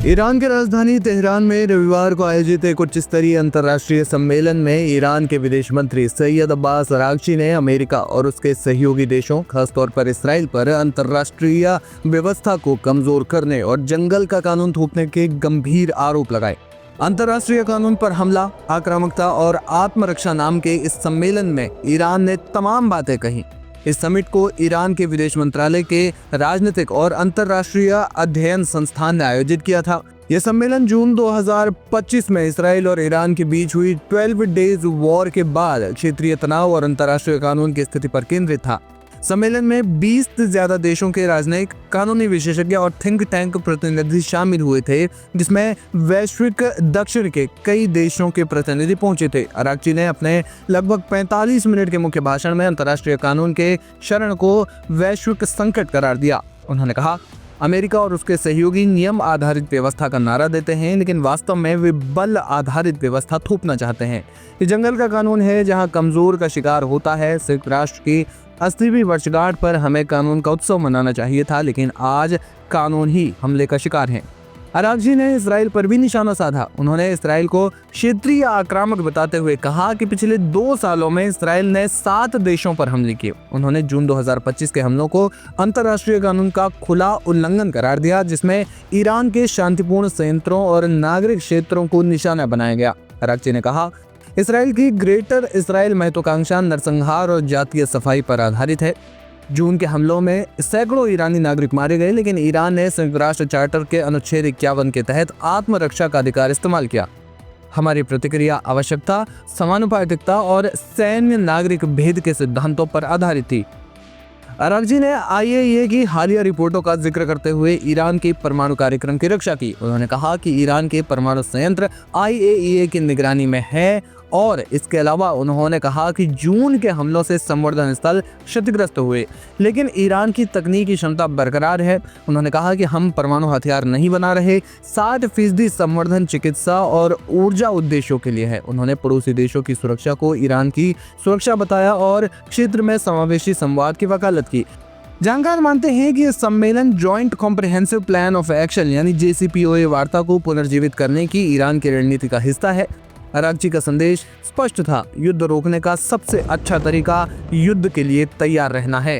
Iran की राजधानी Tehran में रविवार को आयोजित एक उच्च स्तरीय अंतर्राष्ट्रीय सम्मेलन में ईरान के विदेश मंत्री सैयद अब्बास अरागची ने अमेरिका और उसके सहयोगी देशों, खासतौर पर इसराइल पर अंतर्राष्ट्रीय व्यवस्था को कमजोर करने और जंगल का कानून थोपने के गंभीर आरोप लगाए। अंतर्राष्ट्रीय कानून पर हमला, आक्रामकता और आत्मरक्षा नाम के इस सम्मेलन में ईरान ने तमाम बातें कही। इस समिट को ईरान के विदेश मंत्रालय के राजनीतिक और अंतर्राष्ट्रीय अध्ययन संस्थान ने आयोजित किया था। यह सम्मेलन जून 2025 में इसराइल और ईरान के बीच हुई 12 डेज वॉर के बाद क्षेत्रीय तनाव और अंतर्राष्ट्रीय कानून की स्थिति पर केंद्रित था। सम्मेलन में 20 से ज्यादा देशों के राजनयिक, कानूनी विशेषज्ञ और थिंक टैंक प्रतिनिधि शामिल हुए थे, जिसमें वैश्विक दक्षिण के कई देशों के प्रतिनिधि पहुंचे थे। अरागची ने अपने लगभग 45 मिनट के मुख्य भाषण में अंतर्राष्ट्रीय कानून के शरण को वैश्विक संकट करार दिया। उन्होंने कहा, अमेरिका और उसके सहयोगी नियम आधारित व्यवस्था का नारा देते हैं, लेकिन वास्तव में वे बल आधारित व्यवस्था थोपना चाहते हैं। ये जंगल का कानून है जहां कमजोर का शिकार होता है। संयुक्त राष्ट्र की 80वीं वर्षगांठ पर हमें कानून का उत्सव मनाना चाहिए था, लेकिन आज कानून ही हमले का शिकार है। अरागची ने इसराइल पर भी निशाना साधा। उन्होंने इसराइल को क्षेत्रीय आक्रामक बताते हुए कहा कि पिछले 2 सालों में इसराइल ने 7 देशों पर हमले किए। उन्होंने जून 2025 के हमलों को अंतर्राष्ट्रीय कानून का खुला उल्लंघन करार दिया, जिसमें ईरान के शांतिपूर्ण संयंत्रों और नागरिक क्षेत्रों को निशाना बनाया गया। अरागची ने कहा, इसराइल की ग्रेटर इसराइल महत्वाकांक्षा नरसंहार और जातीय सफाई पर आधारित है। जून के हमलों में सैकड़ों ईरानी नागरिक मारे गए, लेकिन ईरान ने संयुक्त राष्ट्र चार्टर के अनुच्छेद 51 के तहत आत्मरक्षा का अधिकार इस्तेमाल किया। हमारी प्रतिक्रिया आवश्यकता, समानुपातिकता और सैन्य नागरिक भेद के सिद्धांतों पर आधारित थी। अरागची ने IAEA की हालिया रिपोर्टों का जिक्र करते हुए ईरान के परमाणु कार्यक्रम की रक्षा की। उन्होंने कहा कि ईरान के परमाणु संयंत्र IAEA की निगरानी में है, और इसके अलावा उन्होंने कहा कि जून के हमलों से संवर्धन स्थल क्षतिग्रस्त हुए, लेकिन ईरान की तकनीकी क्षमता बरकरार है। उन्होंने कहा कि हम परमाणु हथियार नहीं बना रहे। 60% संवर्धन चिकित्सा और ऊर्जा उद्देश्यों के लिए है। उन्होंने पड़ोसी देशों की सुरक्षा को ईरान की सुरक्षा बताया और क्षेत्र में समावेशी संवाद की वकालत की। जानकार मानते हैं कि यह सम्मेलन joint comprehensive plan of action यानी JCPOA वार्ता को पुनर्जीवित करने की ईरान की रणनीति का हिस्सा है। अरागची का संदेश स्पष्ट था, युद्ध रोकने का सबसे अच्छा तरीका युद्ध के लिए तैयार रहना है।